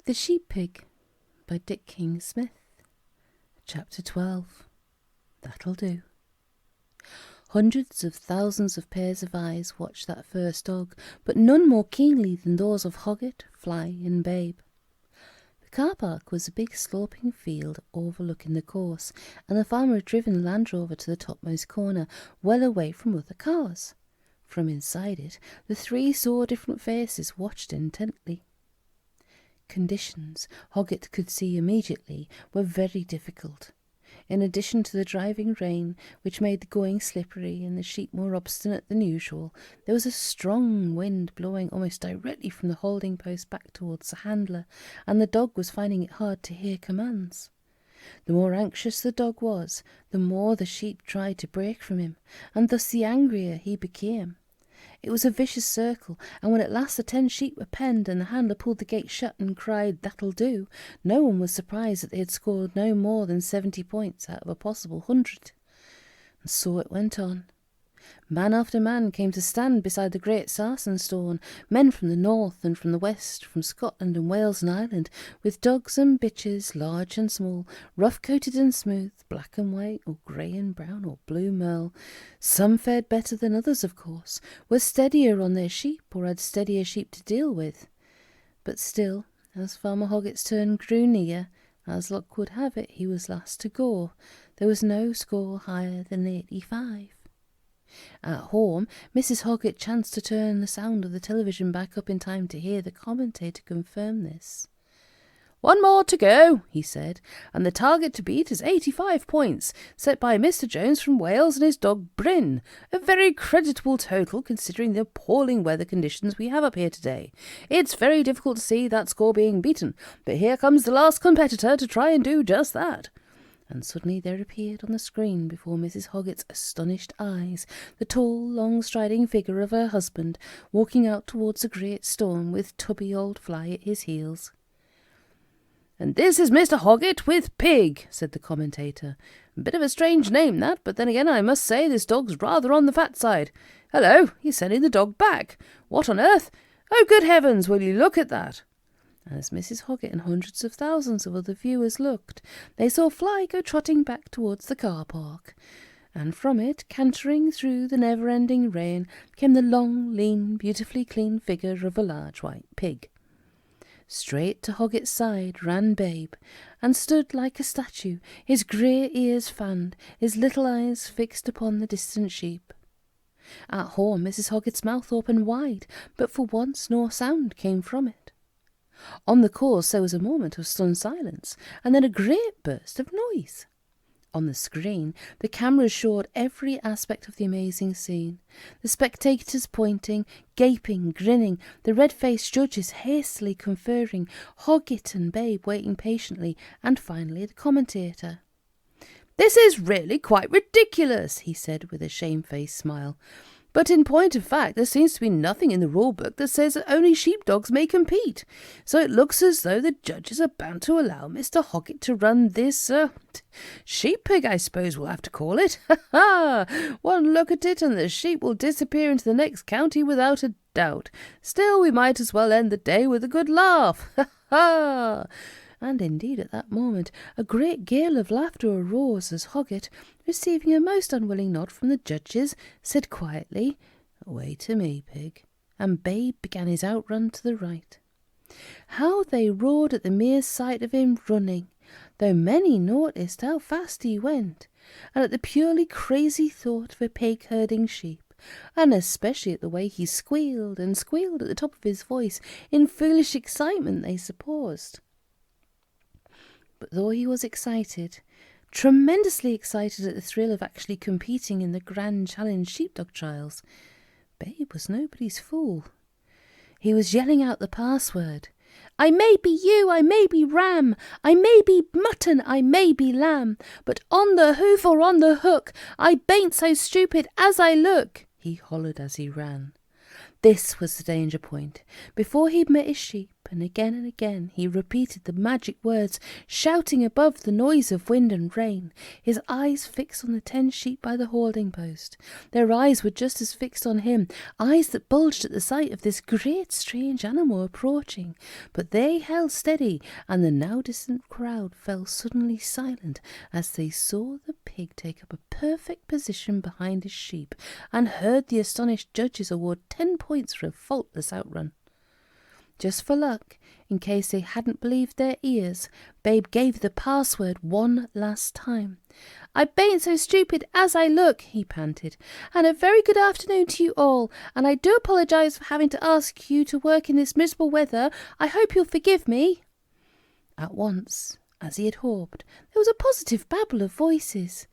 The Sheep Pig by Dick King Smith. Chapter 12. That'll do. Hundreds of thousands of pairs of eyes watched that first dog, but none more keenly than those of Hogget, Fly, and Babe. The car park was a big sloping field overlooking the course, and the farmer had driven the Land Rover to the topmost corner, well away from other cars. From inside it, the three saw different faces watched intently. Conditions, Hogget could see immediately, were very difficult. In addition to the driving rain, which made the going slippery and the sheep more obstinate than usual, there was a strong wind blowing almost directly from the holding post back towards the handler, and the dog was finding it hard to hear commands. The more anxious the dog was, the more the sheep tried to break from him, and thus the angrier he became. It was a vicious circle, and when at last the 10 sheep were penned and the handler pulled the gate shut and cried, "That'll do," no one was surprised that they had scored no more than 70 points out of a possible 100. And so it went on. Man after man came to stand beside the great sarsen stone, men from the north and from the west, from Scotland and Wales and Ireland, with dogs and bitches, large and small, rough-coated and smooth, black and white, or grey and brown, or blue merle. Some fared better than others, of course, were steadier on their sheep, or had steadier sheep to deal with. But still, as Farmer Hogget's turn grew near, as luck would have it, he was last to go. There was no score higher than 85. At home, Mrs. Hogget chanced to turn the sound of the television back up in time to hear the commentator confirm this. "One more to go," he said, "and the target to beat is 85 points, set by Mr. Jones from Wales and his dog Bryn. A very creditable total, considering the appalling weather conditions we have up here today. It's very difficult to see that score being beaten, but here comes the last competitor to try and do just that." And suddenly there appeared on the screen before Mrs. Hogget's astonished eyes the tall, long-striding figure of her husband, walking out towards the great stone with tubby old Fly at his heels. "And this is Mr. Hogget with Pig," said the commentator. "A bit of a strange name, that, but then again I must say this dog's rather on the fat side. Hello, he's sending the dog back. What on earth? Oh, good heavens, will you look at that?" As Mrs. Hogget and hundreds of thousands of other viewers looked, they saw Fly go trotting back towards the car park, and from it, cantering through the never-ending rain, came the long, lean, beautifully clean figure of a large white pig. Straight to Hogget's side ran Babe, and stood like a statue, his grey ears fanned, his little eyes fixed upon the distant sheep. At home, Mrs. Hogget's mouth opened wide, but for once no sound came from it. On the course there was a moment of stunned silence, and then a great burst of noise. On the screen, the cameras showed every aspect of the amazing scene. The spectators pointing, gaping, grinning, the red-faced judges hastily conferring, Hogget and Babe waiting patiently, and finally the commentator. "This is really quite ridiculous," he said with a shamefaced smile. "But in point of fact, there seems to be nothing in the rule book that says that only sheepdogs may compete. So it looks as though the judges are bound to allow Mr. Hogget to run this, sheep pig, I suppose we'll have to call it. Ha ha! One look at it and the sheep will disappear into the next county without a doubt. Still, we might as well end the day with a good laugh. Ha ha!" And indeed at that moment a great gale of laughter arose as Hogget, receiving a most unwilling nod from the judges, said quietly, "Away to me, Pig," and Babe began his outrun to the right. How they roared at the mere sight of him running, though many noticed how fast he went, and at the purely crazy thought of a pig herding sheep, and especially at the way he squealed and squealed at the top of his voice, in foolish excitement, they supposed. But though he was excited, tremendously excited at the thrill of actually competing in the grand challenge sheepdog trials, Babe was nobody's fool. He was yelling out the password. "I may be ewe, I may be ram, I may be mutton, I may be lamb, but on the hoof or on the hook, I bain't so stupid as I look," he hollered as he ran. This was the danger point. Before he'd met his sheep, and again he repeated the magic words, shouting above the noise of wind and rain, his eyes fixed on the 10 sheep by the holding post. Their eyes were just as fixed on him, eyes that bulged at the sight of this great strange animal approaching. But they held steady, and the now distant crowd fell suddenly silent as they saw the pig take up a perfect position behind his sheep, and heard the astonished judges award 10 points for a faultless outrun. Just for luck, in case they hadn't believed their ears, Babe gave the password one last time. "I bain't so stupid as I look," he panted, "and a very good afternoon to you all, and I do apologise for having to ask you to work in this miserable weather. I hope you'll forgive me." At once, as he had hoped, there was a positive babble of voices.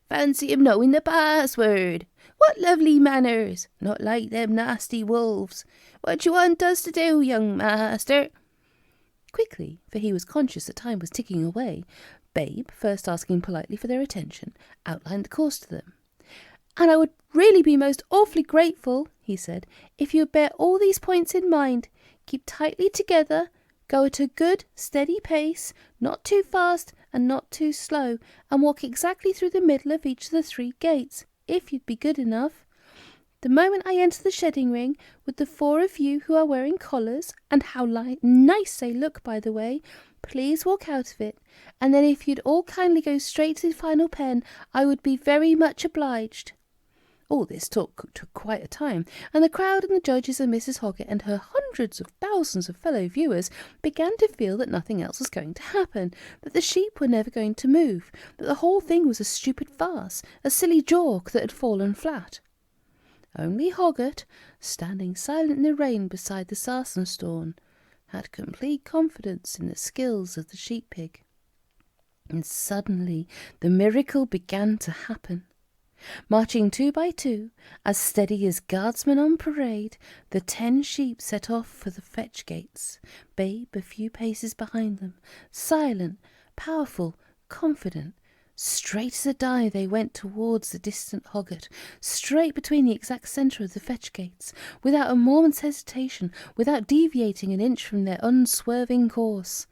"Fancy him knowing the password! What lovely manners! Not like them nasty wolves. What do you want us to do, young master?" Quickly, for he was conscious that time was ticking away, Babe, first asking politely for their attention, outlined the course to them. "And I would really be most awfully grateful," he said, "if you would bear all these points in mind. Keep tightly together, go at a good, steady pace, not too fast and not too slow, and walk exactly through the middle of each of the 3 gates, if you'd be good enough. The moment I enter the shedding ring, with the 4 of you who are wearing collars, and how nice they look, by the way, please walk out of it, and then if you'd all kindly go straight to the final pen, I would be very much obliged." All this talk took quite a time, and the crowd and the judges and Mrs. Hogget and her hundreds of thousands of fellow viewers began to feel that nothing else was going to happen, that the sheep were never going to move, that the whole thing was a stupid farce, a silly joke that had fallen flat. Only Hogget, standing silent in the rain beside the sarsen stone, had complete confidence in the skills of the sheep pig. And suddenly the miracle began to happen. Marching 2 by 2, as steady as guardsmen on parade, the 10 sheep set off for the fetch gates, Babe a few paces behind them, silent, powerful, confident. Straight as a die they went towards the distant Hogget, straight between the exact centre of the fetch gates, without a moment's hesitation, without deviating an inch from their unswerving course.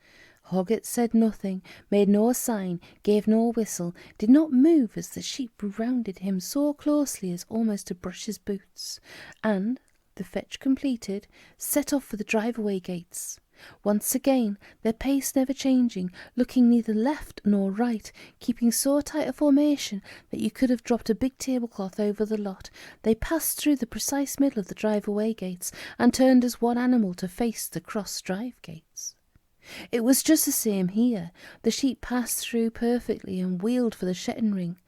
Hogget said nothing, made no sign, gave no whistle, did not move as the sheep rounded him so closely as almost to brush his boots, and, the fetch completed, set off for the drive-away gates. Once again, their pace never changing, looking neither left nor right, keeping so tight a formation that you could have dropped a big tablecloth over the lot, they passed through the precise middle of the drive-away gates and turned as one animal to face the cross-drive gates. It was just the same here. The sheep passed through perfectly and wheeled for the shedding ring,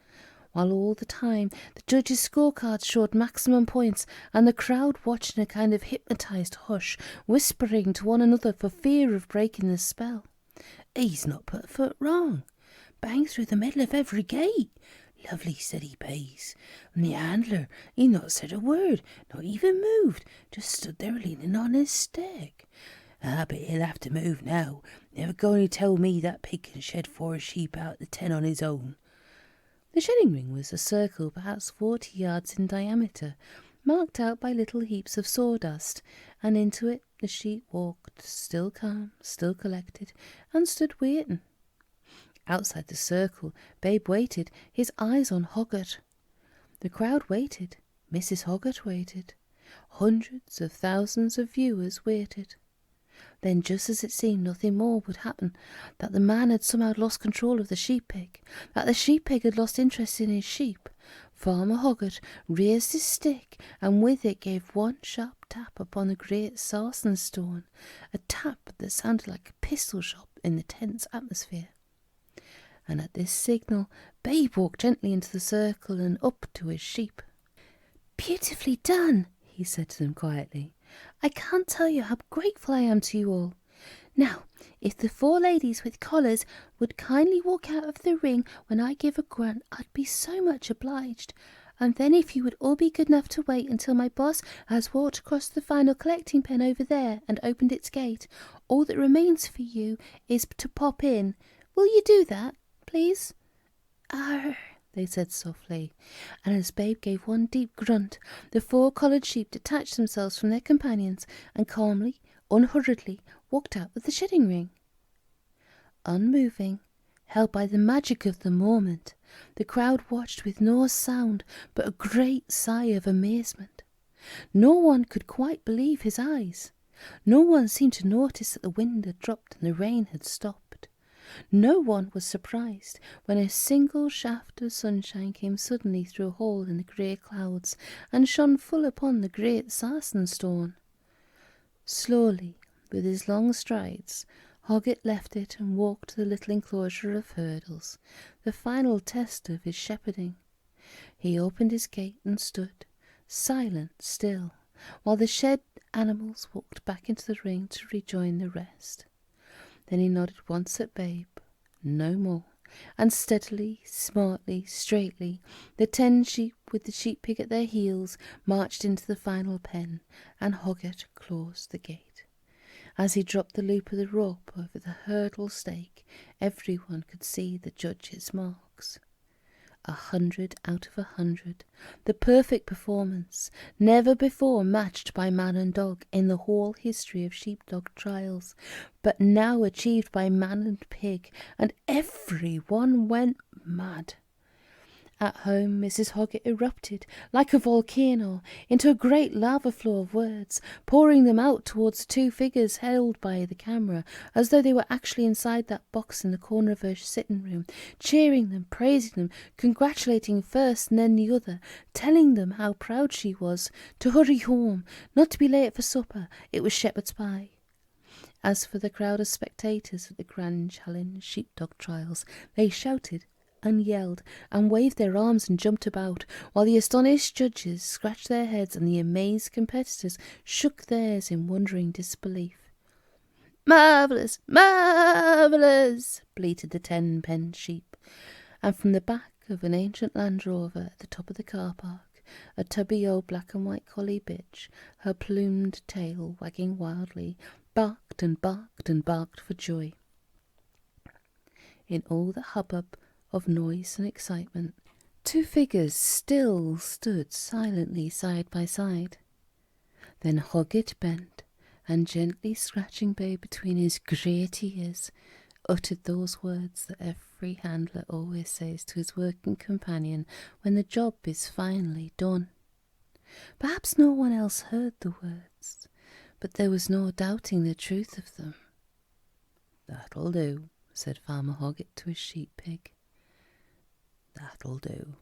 while all the time the judges' scorecards showed maximum points, and the crowd watched in a kind of hypnotised hush, whispering to one another for fear of breaking the spell. "He's not put a foot wrong. Bang through the middle of every gate. Lovely steady pace. And the handler, he not said a word, not even moved, just stood there leaning on his stick. But he'll have to move now. Never going to tell me that pig can shed 4 sheep out of the 10 on his own." The shedding ring was a circle perhaps 40 yards in diameter, marked out by little heaps of sawdust, and into it the sheep walked, still calm, still collected, and stood waiting. Outside the circle, Babe waited, his eyes on Hogget. The crowd waited, Mrs. Hogget waited. Hundreds of thousands of viewers waited. Then, just as it seemed nothing more would happen, that the man had somehow lost control of the sheep-pig, that the sheep-pig had lost interest in his sheep, Farmer Hogget raised his stick and with it gave one sharp tap upon the great sarsen stone, a tap that sounded like a pistol shot in the tense atmosphere. And at this signal, Babe walked gently into the circle and up to his sheep. "Beautifully done," he said to them quietly. "I can't tell you how grateful I am to you all. Now, if the 4 ladies with collars would kindly walk out of the ring when I give a grunt, I'd be so much obliged. And then if you would all be good enough to wait until my boss has walked across the final collecting pen over there and opened its gate, all that remains for you is to pop in. Will you do that, please?" "Arr," they said softly, and as Babe gave one deep grunt, the 4 collared sheep detached themselves from their companions and calmly, unhurriedly, walked out of the shedding ring. Unmoving, held by the magic of the moment, the crowd watched with no sound but a great sigh of amazement. No one could quite believe his eyes. No one seemed to notice that the wind had dropped and the rain had stopped. No one was surprised when a single shaft of sunshine came suddenly through a hole in the grey clouds and shone full upon the great sarsen stone. Slowly, with his long strides, Hogget left it and walked to the little enclosure of hurdles, the final test of his shepherding. He opened his gate and stood, silent still, while the shed animals walked back into the ring to rejoin the rest. Then he nodded once at Babe, no more, and steadily, smartly, straightly, the 10 sheep with the sheep pig at their heels marched into the final pen, and Hogget closed the gate. As he dropped the loop of the rope over the hurdle stake, everyone could see the judge's marks. 100 out of 100, the perfect performance, never before matched by man and dog in the whole history of sheepdog trials, but now achieved by man and pig, and everyone went mad. At home, Mrs. Hogget erupted, like a volcano, into a great lava flow of words, pouring them out towards the 2 figures held by the camera, as though they were actually inside that box in the corner of her sitting room, cheering them, praising them, congratulating first and then the other, telling them how proud she was, to hurry home, not to be late for supper, it was shepherd's pie. As for the crowd of spectators at the Grand Challenge sheepdog trials, they shouted and yelled and waved their arms and jumped about, while the astonished judges scratched their heads and the amazed competitors shook theirs in wondering disbelief. "Marvellous! Marvellous!" bleated the 10 sheep, and from the back of an ancient Land Rover at the top of the car park, a tubby old black and white collie bitch, her plumed tail wagging wildly, barked and barked and barked for joy. In all the hubbub of noise and excitement, 2 figures still stood silently side by side. Then Hogget bent, and gently scratching Babe between his great ears, uttered those words that every handler always says to his working companion when the job is finally done. Perhaps no one else heard the words, but there was no doubting the truth of them. "That'll do," said Farmer Hogget to his sheep pig. "That'll do."